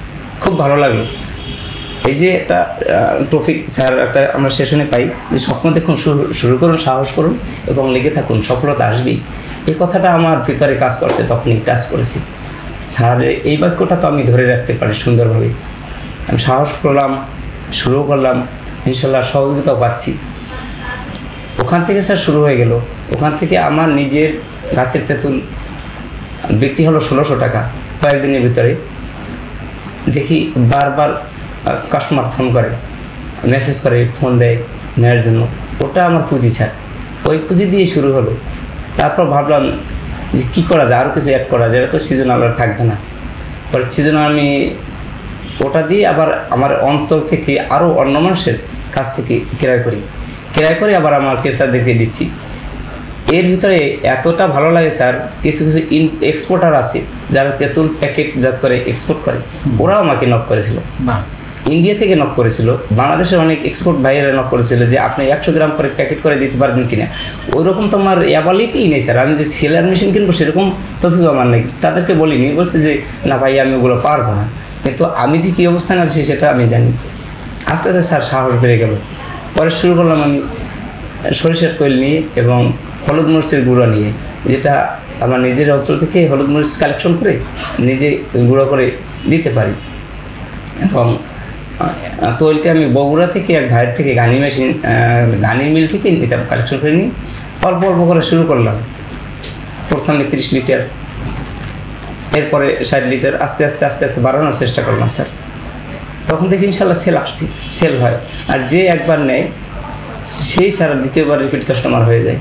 Speaker 1: খুব ভালো লাগলো। এই যে একটা টপিক স্যার একটা আমরা সেশনে পাই যে স্বপ্ন দেখুন, শুরু করুন, সাহস করুন এবং লেগে থাকুন, সফলতা আসবেই। এই কথাটা আমার ভিতরে কাজ করছে, তখনই টাচ করেছি। স্যার এই বাক্যটা তো আমি ধরে রাখতে পারি সুন্দরভাবে। আমি সাহস করলাম, শুরু করলাম, ইনশাল্লাহ সহযোগিতাও পাচ্ছি। ওখান থেকে স্যার শুরু হয়ে গেল। ওখান থেকে আমার নিজের গাছের তেঁতুল বিক্রি হলো 1600 টাকা কয়েকদিনের ভিতরে। দেখি বারবার কাস্টমার ফোন করে, মেসেজ করে, ফোন দেয় নেওয়ার জন্য। ওটা আমার পুঁজি স্যার, ওই পুঁজি দিয়ে শুরু হলো। তারপর ভাবলাম যে কী করা যায়, আরও কিছু অ্যাড করা যায়, এটা তো সিজনাল আর থাকবে না। পরে সিজনাল আমি ওটা দিয়ে আবার আমার অঞ্চল থেকে আরও অন্য মানুষের কাছ থেকে ক্রয় করে আবার আমার ক্রেতাদেরকে দিচ্ছি। এর ভিতরে এতটা ভালো লাগে স্যার, কিছু এক্সপোর্টার আছে যারা তেঁতুল প্যাকেটজাত করে এক্সপোর্ট করে, ওরাও আমাকে নক করেছিল। ইন্ডিয়া থেকে নক করেছিল, বাংলাদেশের অনেক এক্সপোর্ট ভাইয়েরা নক করেছিল যে আপনি 100 গ্রাম করে প্যাকেট করে দিতে পারবেন কিনা। ওই রকম তো আমার অ্যাবিলিটিই নেই স্যার, আমি যে সেলার মেশিন কিনবো সেরকম তফিক আমার নেই। তাদেরকে বলিনি, বলছে যে না ভাই আমি ওগুলো পারবো না, কিন্তু আমি যে কী অবস্থানে আছি সেটা আমি জানি। আস্তে আস্তে স্যার সাহস বেড়ে গেল। পরে শুরু করলাম আমি সরিষার তৈল নিয়ে এবং হলুদ মরিচের গুঁড়ো নিয়ে, যেটা আমার নিজের অঞ্চল থেকে হলুদ মরিচ কালেকশন করে নিজে গুঁড়ো করে দিতে পারি। এবং তৈলটা আমি বগুড়া থেকে এক ভাইয়ের থেকে গানি মিল থেকে নিতাম, কালেকশন করে নিই। অল্প অল্প করে শুরু করলাম। প্রথমে 30 লিটার, এরপরে 60 লিটার, আস্তে আস্তে বাড়ানোর চেষ্টা করলাম স্যার। তখন দেখি ইনশাল্লাহ সেল হয়। আর যে একবার নেয় সেই স্যার দ্বিতীয়বার রিপিট কাস্টমার হয়ে যায়।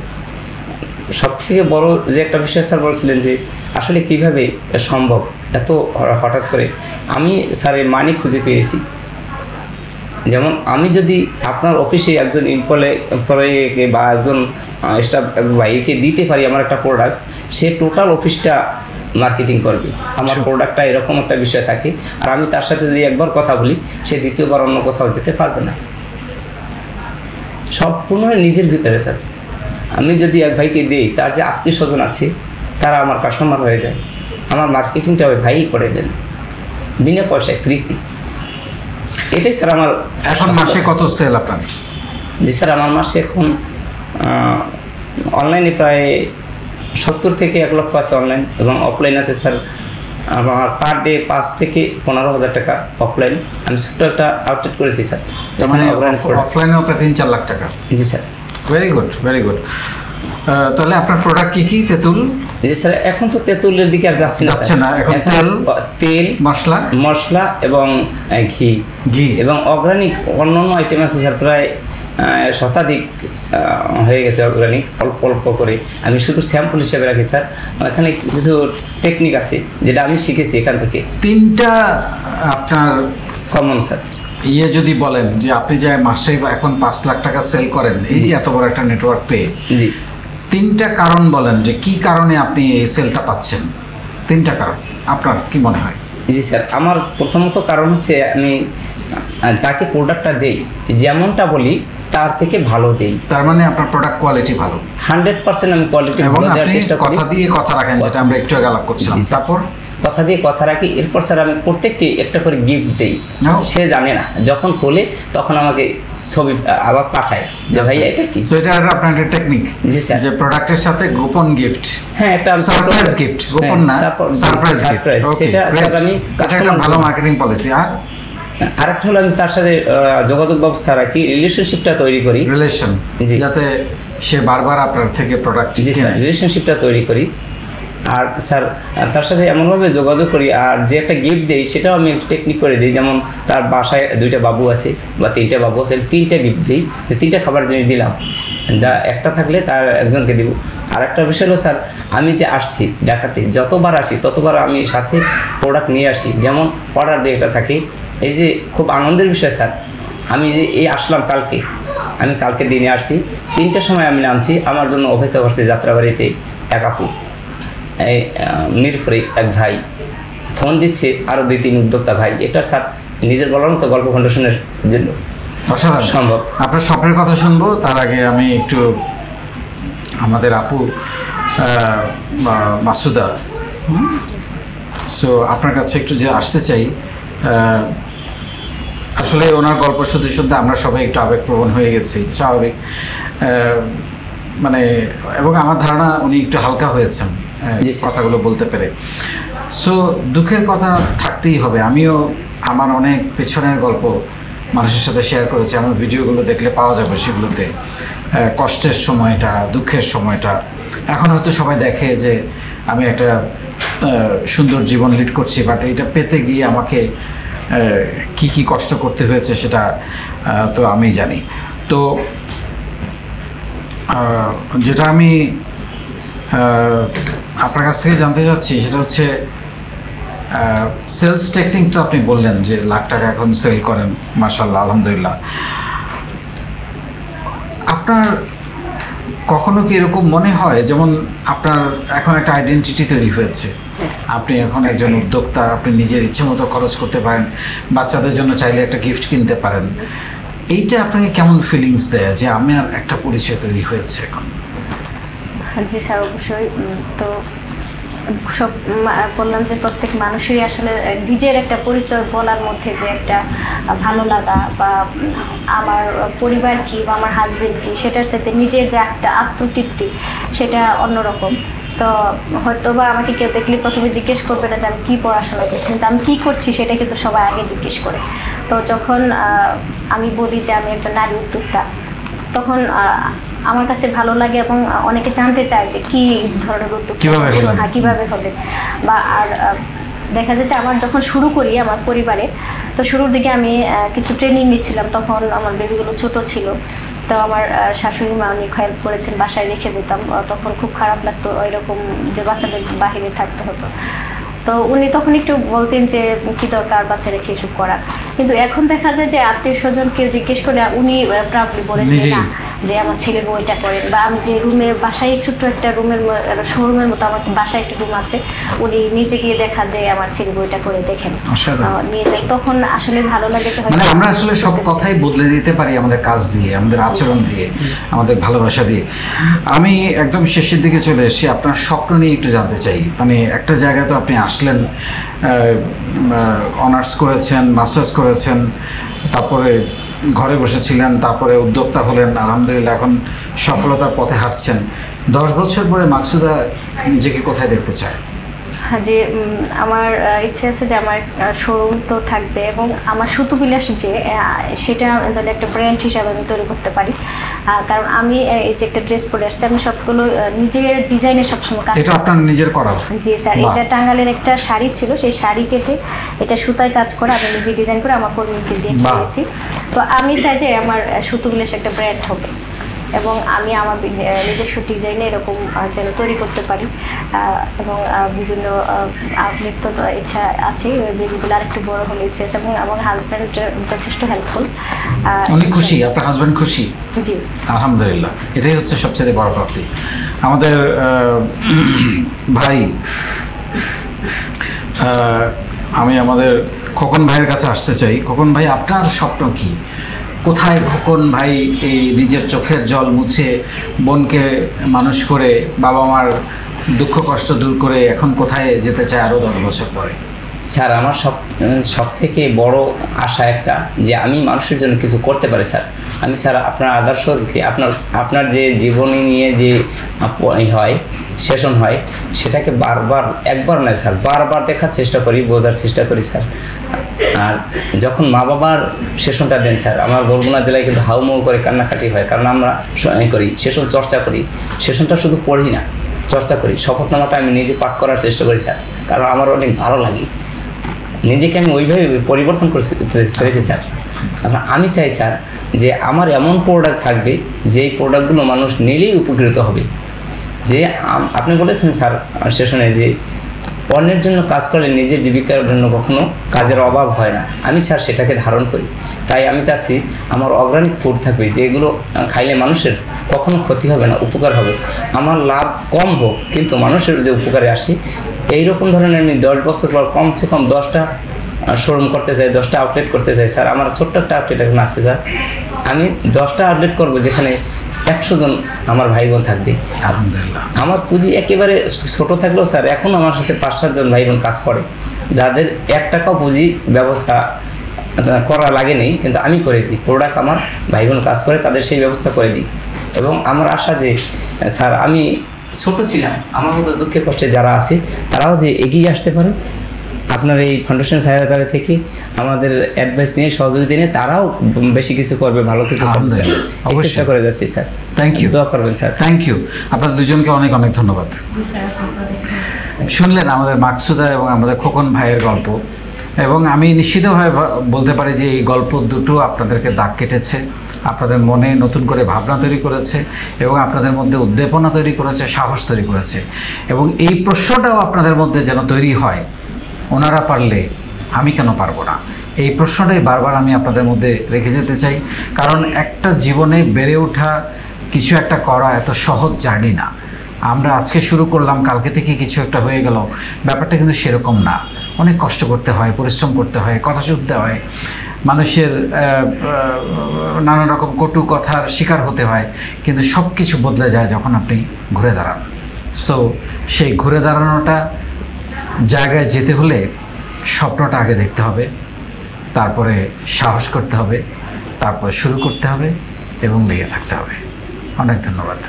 Speaker 1: সবথেকে বড় যে একটা বিষয় স্যার বলছিলেন যে আসলে কিভাবে সম্ভব এত হঠাৎ করে, আমি স্যারের মানি খুঁজে পেয়েছি। যেমন আমি যদি আপনার অফিসে একজন এমপ্লয়িকে বা একজন স্টাফ ভাইকে দিতে পারি আমার একটা প্রোডাক্ট, সে টোটাল অফিসটা মার্কেটিং করবে। আমার প্রোডাক্টটা এরকম একটা বিষয় থাকে, আর আমি তার সাথে যদি একবার কথা বলি সে দ্বিতীয়বার অন্য কোথাও যেতে পারবে না। সম্পূর্ণ নিজের ভিতরে স্যার। আমি যদি এক ভাইকে দিই, তার যে আত্মীয় স্বজন আছে তারা আমার কাস্টমার হয়ে যায়। আমার মার্কেটিংটা ওই ভাইই করে দেন বিনা পয়সায়, ফ্রিতে। এটাই স্যার আমার।
Speaker 3: এখন মাসে কত সেল আপনার?
Speaker 1: জি স্যার, আমার মাসে এখন অনলাইনে প্রায় 70 থেকে 1 লক্ষ আছে অনলাইন, এবং অফলাইন আছে স্যার আমার পার ডে 5 থেকে 15,000 টাকা অফলাইন। আমি ছোট্ট একটা আউটলেট করেছি স্যার।
Speaker 3: মানে অফলাইনেও প্রায় 3-4 লাখ টাকা?
Speaker 1: জি sir.
Speaker 3: Very good, very good. তাহলে আপনার প্রোডাক্ট কি কি? তেঁতুল?
Speaker 1: জি স্যার, এখন তো তেঁতুলের দিকে আর যাচ্ছে
Speaker 3: না, এখন তেল, মশলা এবং ঘি এবং অর্গানিক
Speaker 1: অন্যান্য আইটেম আছে স্যার। প্রায় 100 হয়ে গেছে অর্গানিক, অল্প অল্প করে। আমি শুধু স্যাম্পল হিসেবে রাখি স্যার। এখানে কিছু টেকনিক আছে যেটা আমি শিখেছি এখান থেকে।
Speaker 3: 3টা আপনার
Speaker 1: কমন স্যার।
Speaker 3: যদি বলেন যে আপনি যে মাসে এখন 5 লাখ টাকা সেল করেন, এই যে এত বড় একটা নেটওয়ার্ক পেয়ে,
Speaker 1: জি,
Speaker 3: 3টা কারণ বলেন যে কি কারণে আপনি এই সেলটা পাচ্ছেন। 3টা কারণ আপনার কি মনে হয়?
Speaker 1: জি স্যার, আমার প্রথমত কারণ হচ্ছে আমি যাকে প্রোডাক্টটা দেই, যেমনটা বলি তার থেকে ভালো দেই।
Speaker 3: তার মানে আপনার প্রোডাক্ট কোয়ালিটি ভালো?
Speaker 1: 100% আমি কোয়ালিটি ভালো দেওয়ার চেষ্টা করি।
Speaker 3: কথা দিয়ে কথা রাখেন, যেটা আমরা একটু আগে আলাপ করছিলাম। তারপর
Speaker 1: কথা দিয়ে কথা রাখি। এরপর স্যার আমি প্রত্যেককে একটা করে গিফট দিই। সে জানে না, যখন খোলে তখন আমাকে ছবি আবার পাঠায় যে ভাই এটা কি।
Speaker 3: সো এটা আপনার একটা টেকনিক?
Speaker 1: জি স্যার।
Speaker 3: যে প্রোডাক্টের সাথে গোপন গিফট।
Speaker 1: হ্যাঁ, একটা
Speaker 3: সারপ্রাইজ গিফট, গোপন না, সারপ্রাইজ গিফট।
Speaker 1: সেটা স্যার আমি
Speaker 3: এটা একটা ভালো মার্কেটিং পলিসি। আর
Speaker 1: আরেকটা হলো আমি তার সাথে যোগাযোগ ব্যবস্থা রাখি, রিলেশনশিপটা তৈরি করি।
Speaker 3: রিলেশন, যাতে সে বারবার আপনার থেকে প্রোডাক্ট।
Speaker 1: জি স্যার, রিলেশনশিপটা তৈরি করি। আর স্যার তার সাথে এমনভাবে যোগাযোগ করি, আর যে একটা গিফট দিই সেটাও আমি টেকনিক করে দিই। যেমন তার বাসায় 2টা বাবু আছে বা 3টা বাবু আছে, 3টা গিফট দিই, যে 3টা খাবার জিনিস দিলাম, যা একটা থাকলে তার একজনকে দিব। আর একটা বিষয় হলো স্যার, আমি যে আসছি দেখাতে, যতবার আসি ততবার আমি সাথে প্রোডাক্ট নিয়ে আসি। যেমন অর্ডার দিয়ে একটা থাকে। এই যে খুব আনন্দের বিষয় স্যার, আমি যে আসলাম কালকে, আমি কালকে দিনে আসছি 3টার সময় আমি নামছি, আমার জন্য অপেক্ষা করছে যাত্রাবাড়িতে এক আপু, এই মিরপুরে এক ভাই ফোন দিচ্ছে, আরও 2-3 উদ্যোক্তা ভাই। এটা স্যার নিজের বলার মতো গল্প ফাউন্ডেশনের জন্য সম্ভব।
Speaker 3: আপনার স্বপ্নের কথা শুনবো, তার আগে আমি একটু আমাদের আপু মাসুদা, সো আপনার কাছে একটু যে আসতে চাই। আসলে ওনার গল্প শুনতে শুনতে আমরা সবাই একটু আবেগপ্রবণ হয়ে গেছি, স্বাভাবিক। মানে এবং আমার ধারণা উনি একটু হালকা হয়েছেন কথাগুলো বলতে পেরে। সো দুঃখের কথা থাকতেই হবে। আমিও আমার অনেক পেছনের গল্প মানুষের সাথে শেয়ার করেছি। আমার ভিডিওগুলো দেখলে পাওয়া যাবে সেগুলোতে, কষ্টের সময়টা, দুঃখের সময়টা। এখন হয়তো সবাই দেখে যে আমি একটা সুন্দর জীবন লিড করছি, বাট এটা পেতে গিয়ে আমাকে কি কি কষ্ট করতে হয়েছে সেটা তো আমি জানি। তো যেটা আমি আপনার কাছ থেকে জানতে চাচ্ছি সেটা হচ্ছে সেলস টেকনিক। তো আপনি বললেন যে লাখ টাকা এখন সেল করেন, মাশাআল্লাহ, আলহামদুলিল্লাহ। আপনার কখনো কি এরকম মনে হয়, যেমন আপনার এখন একটা আইডেন্টিটি তৈরি হয়েছে, আপনি এখন একজন উদ্যোক্তা, আপনি নিজের ইচ্ছে মতো খরচ করতে পারেন, বাচ্চাদের জন্য চাইলে একটা গিফট কিনতে পারেন, এইটা আপনাকে কেমন ফিলিংস দেয় যে আমার একটা পরিচয় তৈরি হয়েছে এখন?
Speaker 2: জি স্যার, অবশ্যই। তো সব বললাম যে প্রত্যেক মানুষেরই আসলে নিজের একটা পরিচয় বলার মধ্যে যে একটা ভালো লাগা, বা আমার পরিবার কি বা আমার হাজবেন্ড কি, সেটার চাইতে নিজের যে একটা আত্মতৃপ্তি সেটা অন্যরকম। তো হয়তো বা আমাকে কেউ দেখলে প্রথমে জিজ্ঞেস করবে না যে আমি কী পড়াশোনা করছি, কিন্তু আমি কী করছি সেটা কিন্তু সবাই আগে জিজ্ঞেস করে। তো যখন আমি বলি যে আমি একটা নারী উদ্যোক্তা, তখন আমার কাছে ভালো লাগে এবং অনেকে জানতে চায় যে কী ধরনের উদ্যোগ, হ্যাঁ কীভাবে হবে। বা আর দেখা যাচ্ছে আমার যখন শুরু করি আমার পরিবারে, তো শুরুর দিকে আমি কিছু ট্রেনিং নিচ্ছিলাম, তখন আমার বেবিগুলো ছোট ছিল। তো আমার শাশুড়ি মা অনেক হেল্প করেছেন, বাসায় রেখে যেতাম, তখন খুব খারাপ লাগতো এরকম যে বাচ্চাদের বাহিরে থাকতে হতো। তো উনি তখন একটু বলতেন যে কী দরকার বাচ্চা রেখে এসব করা, কিন্তু এখন দেখা যায় যে আত্মীয় স্বজন কেউ জিজ্ঞেস করে উনি প্রাউডলি বলেন যে না যে আমার ছেলে বউ এটা করেন, বা আমি যে রুমে বাসায় ছোট্ট একটা রুমের শোরুমের মতো আমার বাসায় একটা রুম আছে, উনি নিচে গিয়ে দেখা যে আমার ছেলে বউ এটা করে দেখেন নিয়ে যায়, তখন আসলে ভালো লাগে যে
Speaker 3: মানে আমরা আসলে সব কথাই বদলে দিতে পারি আমাদের কাজ দিয়ে, আমাদের আচরণ দিয়ে, আমাদের ভালোবাসা দিয়ে। আমি একদম শেষের দিকে চলে এসেছি, আপনার স্বপ্ন নিয়ে একটু জানতে চাই। মানে একটা জায়গায় তো আপনি আসলেন, অনার্স করেছেন, মাস্টার্স করেছেন, তারপরে ঘরে বসেছিলেন, তারপরে উদ্যোক্তা হলেন, আলহামদুলিল্লাহ এখন সফলতার পথে হাঁটছেন। 10 বছর পরে মাকসুদা নিজেকে কোথায় দেখতে চায়?
Speaker 2: যে আমার ইচ্ছে আছে যে আমার শোরুম তো থাকবে, এবং আমার সুতু বিলাস যে সেটা যদি একটা ব্র্যান্ড হিসাবে আমি তৈরি করতে পারি। কারণ আমি এই যে একটা ড্রেস পরে আসছি, আমি সবগুলো নিজের ডিজাইনের সবসময় কাজ।
Speaker 3: এটা আপনার নিজের করা?
Speaker 2: জি স্যার, এটা টাঙ্গালের একটা শাড়ি ছিল, সেই শাড়ি কেটে এটা সুতায় কাজ করে আমি নিজে ডিজাইন করে আমার কর্মীকে দিয়ে দিয়েছি। তো আমি চাই যে আমার সুতু বিলাস একটা ব্র্যান্ড হবে, এবং আমি আমার নিজস্ব ডিজাইনে এরকম যেন তৈরি করতে পারি। এবং বিভিন্ন আউটলেট তো ইচ্ছা আছে, বেবিগুলো আরেকটু বড় হলে ইচ্ছে আছে, এবং আমার হাজব্যান্ড যথেষ্ট হেল্পফুল।
Speaker 3: উনি খুশি? আপনার হাজব্যান্ড খুশি?
Speaker 2: জি
Speaker 3: আলহামদুলিল্লাহ, এটাই হচ্ছে সবচেয়ে বড় প্রাপ্তি। আমাদের ভাই, আমি আমাদের খোকন ভাইয়ের কাছে আসতে চাই। খোকন ভাই, আপনার স্বপ্ন কি? কোথায় খোকন ভাই এই নিজের চোখের জল মুছে বোনকে মানুষ করে, বাবা মার দুঃখ কষ্ট দূর করে এখন কোথায় যেতে চায় আরও 10 বছর পরে?
Speaker 1: স্যার, আমার সব থেকে বড় আশা একটা, যে আমি মানুষের জন্য কিছু করতে পারি স্যার। আমি স্যার আপনার আদর্শকে, আপনার যে জীবনী নিয়ে যে হয়, সেশন হয়, সেটাকে বারবার, একবার নয় স্যার, বারবার দেখার চেষ্টা করি, বোঝার চেষ্টা করি স্যার। আর যখন মা বাবার সেশনটা দেন স্যার, আমার বরগুনা জেলায় কিন্তু হাউমাউ করে কান্নাকাটি হয়, কারণ আমরা করি সেশন, চর্চা করি। সেশনটা শুধু পড়ি না, চর্চা করি। শপথনামাটা আমি নিজে পাঠ করার চেষ্টা করি স্যার, কারণ আমার অনেক ভালো লাগে। নিজেকে আমি ওইভাবে পরিবর্তন করেছি স্যার। আমি চাই স্যার যে আমার এমন প্রোডাক্ট থাকবে, যেই প্রোডাক্টগুলো মানুষ নিলেই উপকৃত হবে। যে আপনি বলেছেন স্যার সেশনে যে অন্যের জন্য কাজ করলে নিজের জীবিকার জন্য কখনো কাজের অভাব হয় না। আমি স্যার সেটাকে ধারণ করি। তাই আমি চাচ্ছি আমার অর্গানিক ফুড থাকবে, যেগুলো খাইলে মানুষের কখনো ক্ষতি হবে না, উপকার হবে। আমার লাভ কম হোক, কিন্তু মানুষের যে উপকারে আসে, এইরকম ধরনের আমি 10 বছর পর কমসে কম 10টা শোরুম করতে চাই, 10টা আউটলেট করতে চাই স্যার। আমার ছোট্ট একটা আউটলেট এখন আসছে স্যার, আমি 10টা আউটলেট করবো, যেখানে 100 জন আমার ভাই বোন থাকবে।
Speaker 3: আলহামদুলিল্লাহ,
Speaker 1: আমার পুঁজি একেবারে ছোট থাকলেও স্যার এখন আমার সাথে 5-7 জন ভাই বোন কাজ করে, যাদের 1 টাকাও পুঁজি ব্যবস্থা করা লাগেনি, কিন্তু আমি করে দিই। প্রোডাক্ট আমার ভাই বোন কাজ করে, তাদের সেই ব্যবস্থা করে দিই। এবং আমার আশা যে স্যার, আমি ছোট ছিলাম, আমার মতো দুঃখে কষ্টে যারা আছে তারাও যে এগিয়ে আসতে পারে, আপনার এই ফাউন্ডেশন সহায়তা থেকে আমাদের অ্যাডভাইস নিয়ে, সহযোগিতা নিয়ে তারাও বেশি কিছু করবে, ভালো কিছু করবে স্যার, চেষ্টা করে যাচ্ছি স্যার।
Speaker 3: থ্যাংক ইউ,
Speaker 1: দোয়া করবেন স্যার।
Speaker 3: Thank you. আপনাদের দুজনকে অনেক অনেক ধন্যবাদ। শুনলেন আমাদের মাকসুদা এবং আমাদের খোকন ভাইয়ের গল্প, এবং আমি নিশ্চিতভাবে বলতে পারি যে এই গল্প দুটো আপনাদেরকে দাগ কেটেছে, আপনাদের মনে নতুন করে ভাবনা তৈরি করেছে, এবং আপনাদের মধ্যে উদ্দীপনা তৈরি করেছে, সাহস তৈরি করেছে। এবং এই প্রশ্নটাও আপনাদের মধ্যে যেন তৈরি হয়, ওনারা পারলে আমি কেন পারবো না, এই প্রশ্নটাই বারবার আমি আপনাদের মধ্যে রেখে যেতে চাই। কারণ একটা জীবনে বেড়ে ওঠা, কিছু একটা করা এত সহজ জার্নি না। আমরা আজকে শুরু করলাম, কালকে থেকে কিছু একটা হয়ে গেল, ব্যাপারটা কিন্তু সেরকম না। অনেক কষ্ট করতে হয়, পরিশ্রম করতে হয়, কথা শুনতে হয়, মানুষের নানা রকম কটু কথার শিকার হতে হয়, কিন্তু সব কিছু বদলে যায় যখন আপনি ঘুরে দাঁড়ান। সো সেই ঘুরে দাঁড়ানোটা জায়গায় যেতে হলে স্বপ্নটা আগে দেখতে হবে, তারপরে সাহস করতে হবে, তারপরে শুরু করতে হবে এবং লেগে থাকতে হবে। অনেক ধন্যবাদ।